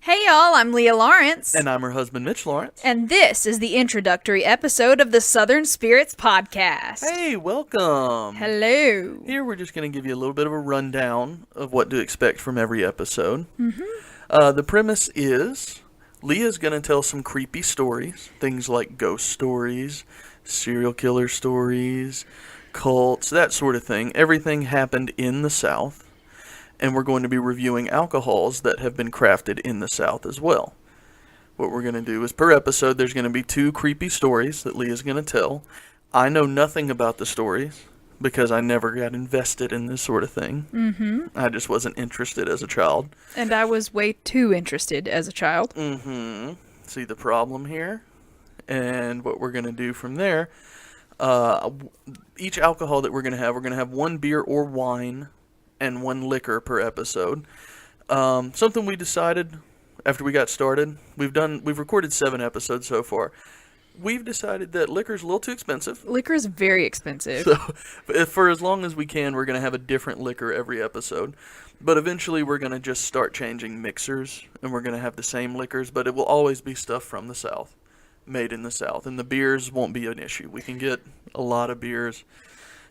Hey y'all, I'm Leah Lawrence. And I'm her husband, Mitch Lawrence. And this is the introductory episode of the Southern Spirits Podcast. Hey, welcome. Hello. Here we're just going to give you a little bit of a rundown of what to expect from every episode. The premise is Leah's going to tell some creepy stories, things like ghost stories, serial killer stories, cults, that sort of thing. Everything happened in the South. And we're going to be reviewing alcohols that have been crafted in the South as well. What we're going to do is per episode, there's going to be 2 creepy stories that Leah's going to tell. I know nothing about the stories because I never got invested in this sort of thing. I just wasn't interested as a child. And I was way too interested as a child. See the problem here? And what we're going to do from there, each alcohol that we're going to have 1 beer or wine and 1 liquor per episode. Something we decided after we got started, we've recorded 7 episodes so far. We've decided that liquor's a little too expensive. Liquor is very expensive. So for as long as we can, we're going to have a different liquor every episode. But eventually we're going to just start changing mixers, and we're going to have the same liquors, but it will always be stuff from the South, made in the South. And the beers won't be an issue. We can get a lot of beers.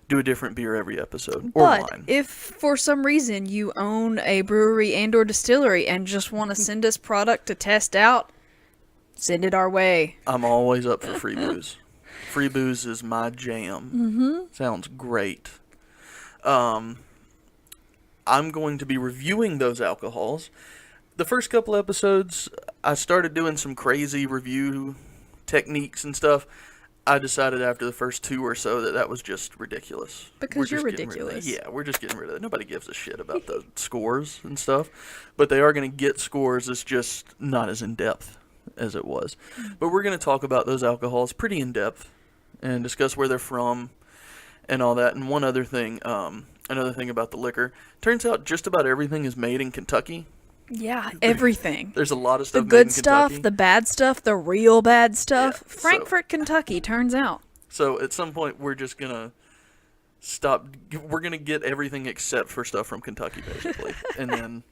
Do a different beer every episode, or but wine. if for some reason you own a brewery and or distillery and just want to send us product to test out, send it our way. I'm always up for free booze. Free booze is my jam. Sounds great. I'm going to be reviewing those alcohols. The first couple episodes, I started doing some crazy review techniques and stuff. I decided after the first 2 or so that was just ridiculous. Because you're ridiculous. Yeah, we're just getting rid of it. Nobody gives a shit about the scores and stuff. But they are going to get scores. It's just not as in-depth as it was. But we're going to talk about those alcohols pretty in-depth and discuss where they're from and all that. And one other thing, another thing about the liquor. Turns out just about everything is made in Kentucky. Yeah, everything. There's a lot of stuff The made good in stuff, Kentucky. the bad stuff, the real bad stuff. Yeah, Frankfort, Kentucky, turns out. So at some point, we're just going to stop. We're going to get everything except for stuff from Kentucky, basically. And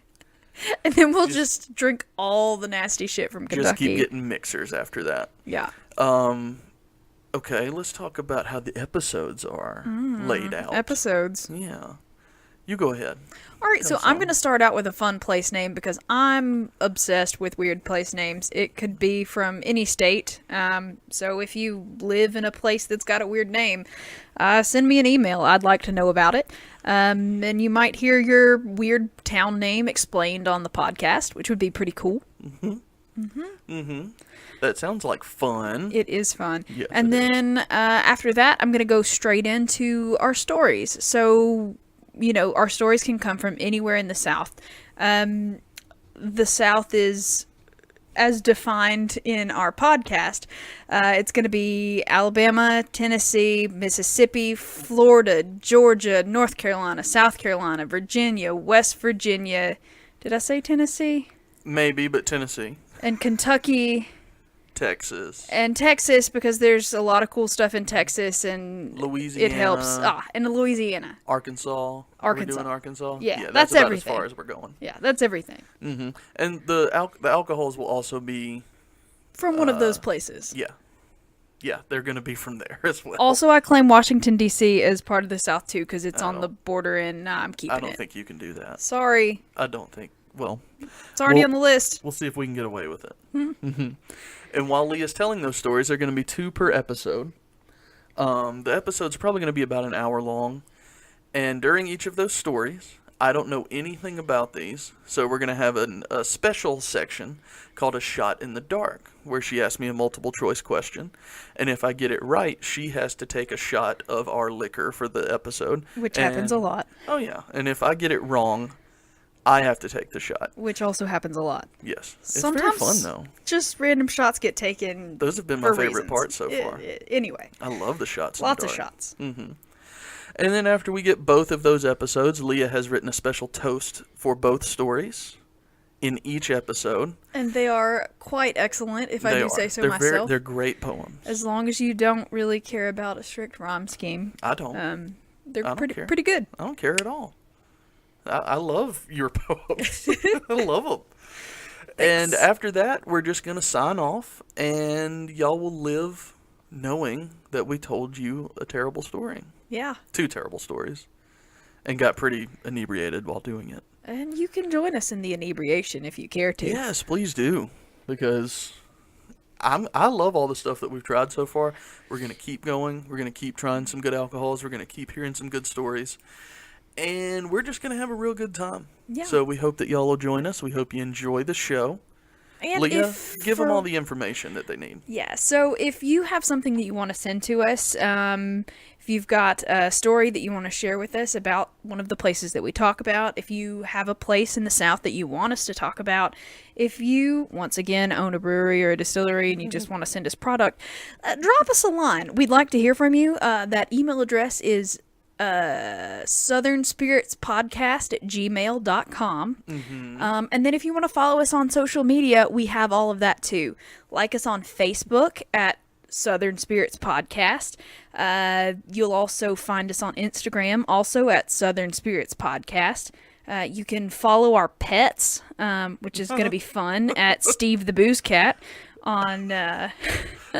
then we'll just drink all the nasty shit from Kentucky. just keep getting mixers after that. Yeah. Okay, let's talk about how the episodes are laid out. Episodes. Yeah. You go ahead. All right, so I'm going to start out with a fun place name because I'm obsessed with weird place names. It could be from any state. So if you live in a place that's got a weird name, send me an email. I'd like to know about it. And you might hear your weird town name explained on the podcast, which would be pretty cool. That sounds like fun. It is fun. Yes, and it then after that, I'm going to go straight into our stories. So, you know, our stories can come from anywhere in the South. The South is, as defined in our podcast, it's going to be Alabama, Tennessee, Mississippi, Florida, Georgia, North Carolina, South Carolina, Virginia, West Virginia. Did I say Tennessee? Maybe, but Tennessee. And Kentucky. Texas. And Texas, because there's a lot of cool stuff in Texas, and Louisiana. it helps. And Louisiana. Arkansas. Are we doing Arkansas? Yeah, that's about everything. as far as we're going. Yeah, that's everything. And the alcohols will also be From one of those places. Yeah, they're going to be from there as well. Also, I claim Washington, D.C. as part of the South, too, because it's on the border, and I'm keeping it. I don't think you can do that. Sorry. I don't think. Well, it's already on the list. We'll see if we can get away with it. And while Leah's telling those stories, they're going to be 2 per episode. The episode's probably going to be about an hour long. And during each of those stories, I don't know anything about these, so we're going to have a special section called A Shot in the Dark, where she asks me a multiple choice question. And if I get it right, she has to take a shot of our liquor for the episode. Which happens a lot. Oh, yeah. And if I get it wrong, I have to take the shot. Which also happens a lot. Yes. It's Sometimes very fun, though. Just random shots get taken. Those have been my favorite parts so far. Anyway. I love the shots. Lots of shots. And then after we get both of those episodes, Leah has written a special toast for both stories in each episode. And they are quite excellent, if I do say so myself. They're great poems. As long as you don't really care about a strict rhyme scheme. I don't. They're pretty good. I don't care at all. I love your poems. I love them. And Thanks. after that, we're just going to sign off, and y'all will live knowing that we told you a terrible story. Yeah. 2 terrible stories. And got pretty inebriated while doing it. And you can join us in the inebriation if you care to. Yes, please do. Because I love all the stuff that we've tried so far. We're going to keep going. We're going to keep trying some good alcohols. We're going to keep hearing some good stories. And we're just going to have a real good time. Yeah. So we hope that y'all will join us. We hope you enjoy the show. And Leah, give them all the information that they need. Yeah, so if you have something that you want to send to us, if you've got a story that you want to share with us about one of the places that we talk about, if you have a place in the South that you want us to talk about, if you, once again, own a brewery or a distillery and you just want to send us product, drop us a line. We'd like to hear from you. That email address is southernspiritspodcast@gmail.com. And then if you want to follow us on social media, we have all of that too. Like us on Facebook at Southern Spirits Podcast. You'll also find us on Instagram, also at Southern Spirits Podcast. You can follow our pets, which is going to be fun, at Steve the Booze Cat on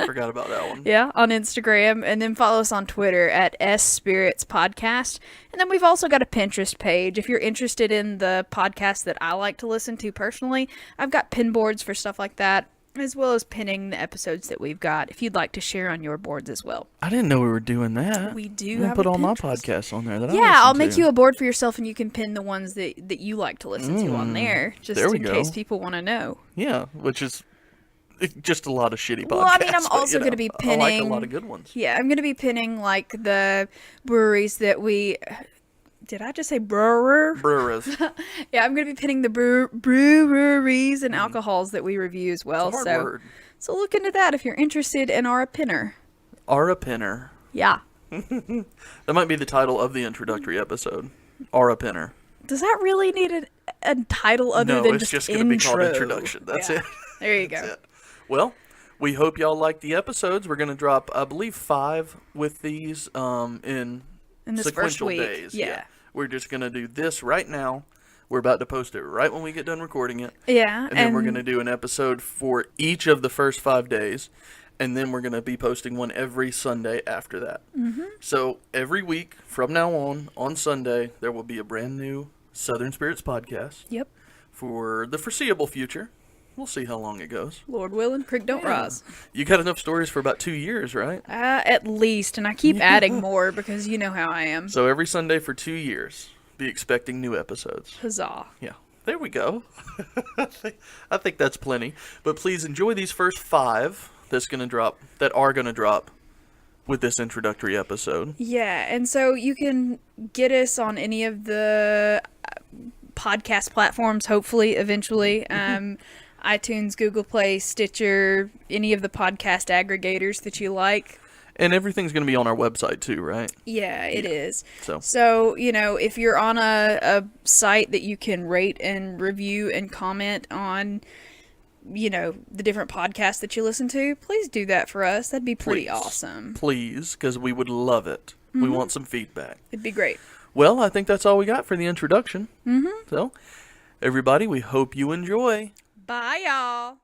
Forgot about that one. yeah, on Instagram, and then follow us on Twitter at S Spirits Podcast. And then we've also got a Pinterest page. If you're interested in the podcast that I like to listen to personally, I've got pin boards for stuff like that, as well as pinning the episodes that we've got if you'd like to share on your boards as well. I didn't know we were doing that. We do I'm gonna have put a all my Pinterest. podcasts on there that I Yeah, listen I'll to. make you a board for yourself, and you can pin the ones that you like to listen to on there, just there we in go. case people want to know. Yeah, which is just a lot of shitty podcasts. Well, I mean, I'm but, also going to be I like a pinning. lot of good ones. Yeah, I'm going to be pinning like the breweries that we. Did I just say brewer? Brewers. Yeah, I'm going to be pinning the breweries and alcohols that we review as well. It's a hard word. So look into that if you're interested and are a pinner. Are a pinner. Yeah. That might be the title of the introductory episode. Are a pinner. Does that really need a title other No, than it's just intro? going to be called introduction. That's Yeah. it. There you go. That's it. Well, we hope y'all like the episodes. We're going to drop, I believe, 5 with these in In this first sequential week. days. Yeah. We're just going to do this right now. We're about to post it right when we get done recording it. Yeah. And then we're going to do an episode for each of the first 5 days. And then we're going to be posting one every Sunday after that. Mm-hmm. So every week from now on Sunday, there will be a brand new Southern Spirits podcast. Yep. For the foreseeable future. We'll see how long it goes. Lord willing, creek don't rise. You got enough stories for about 2 years, right? At least, and I keep adding more because you know how I am. So every Sunday for 2 years, be expecting new episodes. Huzzah. Yeah, there we go. I think that's plenty. But please enjoy these first 5 that are gonna drop with this introductory episode. Yeah, and so you can get us on any of the podcast platforms, hopefully, eventually. iTunes, Google Play, Stitcher, any of the podcast aggregators that you like. And everything's going to be on our website too, right? Yeah, it is. So, if you're on a site that you can rate and review and comment on, the different podcasts that you listen to, please do that for us. That'd be pretty awesome. Please, because we would love it. We want some feedback. It'd be great. Well, I think that's all we got for the introduction. So, everybody, we hope you enjoy. Bye, y'all.